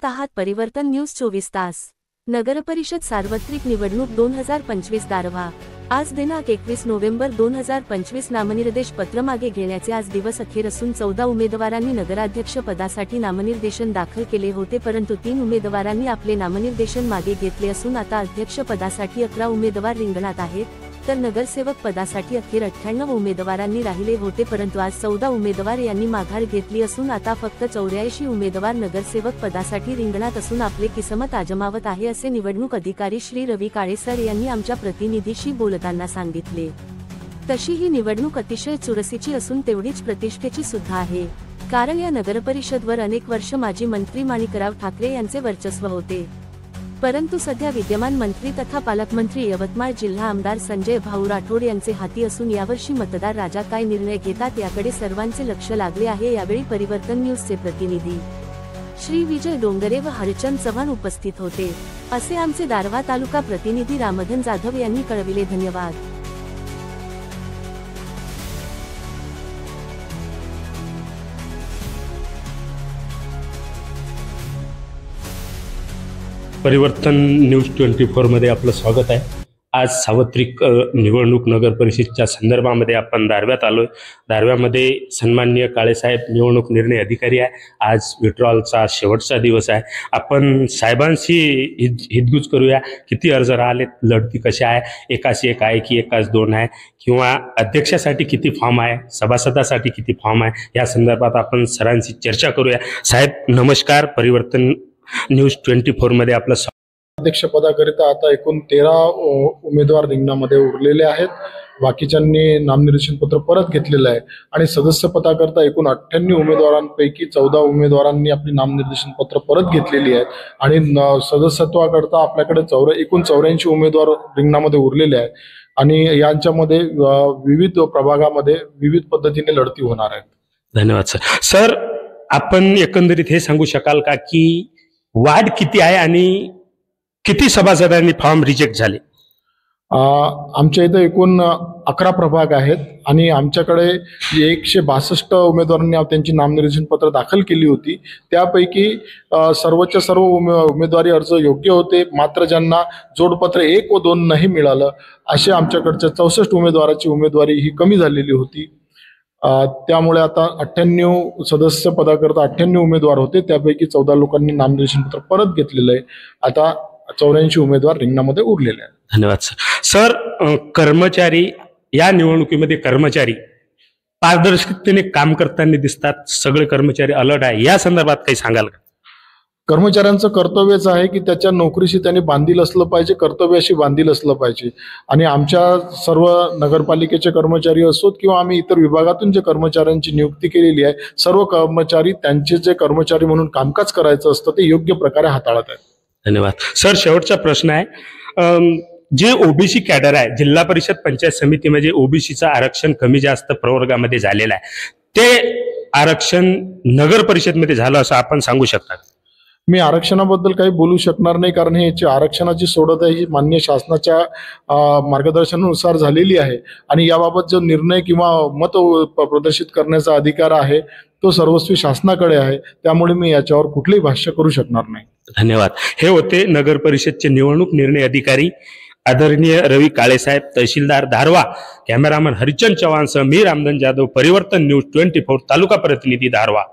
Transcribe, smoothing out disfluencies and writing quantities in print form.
पाहत आहात परिवर्तन न्यूज 24 तास। नगरपरिषद सार्वत्रिक निवडणूक 2025 दारव्हा। आज दिनांक 21 नोव्हेंबर 2025 नामनिर्देश पत्र मागे घेण्याचे आज दिवस अखेर असून 14 उमेदवारांनी नगराध्यक्ष पदासाठी नामनिर्देशन दाखल केले होते, परंतु 3 उमेदवारांनी आपले नामनिर्देशन मागे घेतले असून आता अध्यक्ष पदासाठी 11 उमेदवार रिंगणात आहेत, तर नगरसेवक पदासाठी अखेर 98 उमेदवारांनी राहिले होते, परंतु आज 14 उमेदवार यांनी माघार घेतली असून आता फक्त 84 उमेदवार नगरसेवक पदासाठी रिंगणात असून आपले किस्मत आजमावत आहे, असे निवडणूक अधिकारी श्री रवी काळेसर यांनी आमच्या प्रतिनिधीशी बोलताना सांगितले। तशी ही निवडणूक अतिशय चुरशीची असून तेवढीच प्रतिष्ठेची सुद्धा आहे, कारण या नगरपरिषदवर अनेक वर्ष माजी मंत्री माणिकराव ठाकरे यांचे वर्चस्व होते, परंतु सध्या विद्यमान मंत्री तथा पालकमंत्री यवतमाळ जिल्हा आमदार संजय भाऊ राठोड यांचे हाती असून यावर्षी मतदार राजा काय निर्णय घेतात याकडे सर्वांचे लक्ष लागले आहे। यावेळी परिवर्तन न्यूजचे प्रतिनिधी श्री विजय डोंगरे व हरचंद चव्हाण उपस्थित होते, असे आमचे दारव्हा तालुका प्रतिनिधी रामधन जाधव यांनी कळविले। धन्यवाद। परिवर्तन न्यूज 24 मध्ये आपलं स्वागत आहे। आज सार्वत्रिक निवडणूक नगर परिषदेच्या संदर्भामध्ये आपण दारव्यात आलोय। दारव्यामध्ये सन्माननीय काळेसाहेब निवडणूक निर्णय अधिकारी आहे। आज विड्रॉलचा शेवटचा दिवस आहे। आपण साहेबांशी हितगुज करूया, किती अर्ज राहिले, लढती कशा आहे, एकाशी एक आहे की एकाच दोन आहे, किंवा अध्यक्षासाठी किती फॉर्म आहे, सभासदासाठी किती फॉर्म आहे, या संदर्भात आपण सरांशी चर्चा करूया। साहेब नमस्कार, परिवर्तन न्यूज 24 मध्ये आपलं अध्यक्ष पदाकरिता आता एकूण 13 उमेदवार रिंगणामध्ये उरलेले आहेत। बाकीच्यांनी नामनिर्देशन पत्र परत घेतलेलं आहे आणि सदस्य पदाकरिता एकूण 98 उमेदवारांपैकी 14 उमेदवारांनी आपली नामनिर्देशन पत्र परत घेतलेली आहेत आणि सदस्यत्वाकरिता आपल्याकडे एकूण 84 उमेदवार रिंगणामध्ये उरलेले आहेत आणि यांच्यामध्ये विविध प्रभागामध्ये विविध पद्धतीने लढती होणार आहेत। धन्यवाद सर। सर आपण एकंदरीत हे सांगू शकाल का की वाढ किती आहे आणि किती सभासदांनी फॉर्म रिजेक्ट झाले? आमच्या इथे एकूण 11 प्रभाग आहेत आणि आमच्याकडे 162 उमेदवारांनी त्यांची नामनिर्देशन पत्र दाखल केली होती। त्यापैकी सर्वच्या सर्व उमेदवारी अर्ज योग्य होते, मात्र ज्यांना जोडपत्र 1 व 2 नाही मिळालं असे आमच्याकडच्या 64 उमेदवाराची उमेदवारी ही कमी झालेली होती। त्यामुळे आता 98 सदस्य पदाकरता 98 उमेदवार होते, त्यापैकी 14 लोकांनी नामनिर्देशन पत्र परत घेतलेलं आहे। आता 84 उमेदवार रिंगणामध्ये उरलेले आहेत। धन्यवाद सर। सर कर्मचारी या निवडणुकीमध्ये कर्मचारी पारदर्शकतेने काम करताना दिसतात, सगळे कर्मचारी अलर्ट आहे, या संदर्भात काही सांगाल का? कर्मचाऱ्यांचं कर्तव्यच आहे की त्याच्या नोकरीशी त्यांनी बांधील असलं पाहिजे, कर्तव्याशी बांधील असलं पाहिजे आणि आमच्या सर्व नगरपालिकेचे कर्मचारी असोत किंवा आम्ही इतर विभागातून जे कर्मचाऱ्यांची नियुक्ती केलेली आहे, सर्व कर्मचारी त्यांचे जे कर्मचारी म्हणून कामकाज करायचं असतं ते योग्य प्रकारे हाताळत आहेत। धन्यवाद सर। शेवटचा प्रश्न आहे, जे ओबीसी कॅडर आहे, जिल्हा परिषद पंचायत समितीमध्ये ओबीसीचं आरक्षण कमी जास्त प्रवर्गामध्ये झालेलं आहे, ते आरक्षण नगर परिषदमध्ये झालं असं आपण सांगू शकता? मी आरक्षणाबद्दल काही बोलू शकणार नाही, कारण हे आरक्षणाची सोडत आहे ही मान्य शासनाच्या मार्गदर्शनानुसार झालेली आहे आणि याबाबत जो निर्णय किंवा मत प्रदर्शित करण्याचा अधिकार आहे तो सर्वस्वी शासनाकडे आहे, त्यामुळे मी याच्यावर कुठलेही भाष्य करू शकणार नाही। धन्यवाद। हे होते नगर परिषदचे निवडणूक निर्णय अधिकारी आदरणीय रवी काळेसाहेब, तहसीलदार दारव्हा। कॅमेरामन हरिचंद चव्हाणसह मी रामधन जाधव, परिवर्तन न्यूज 24 तालुका प्रतिनिधी दारव्हा।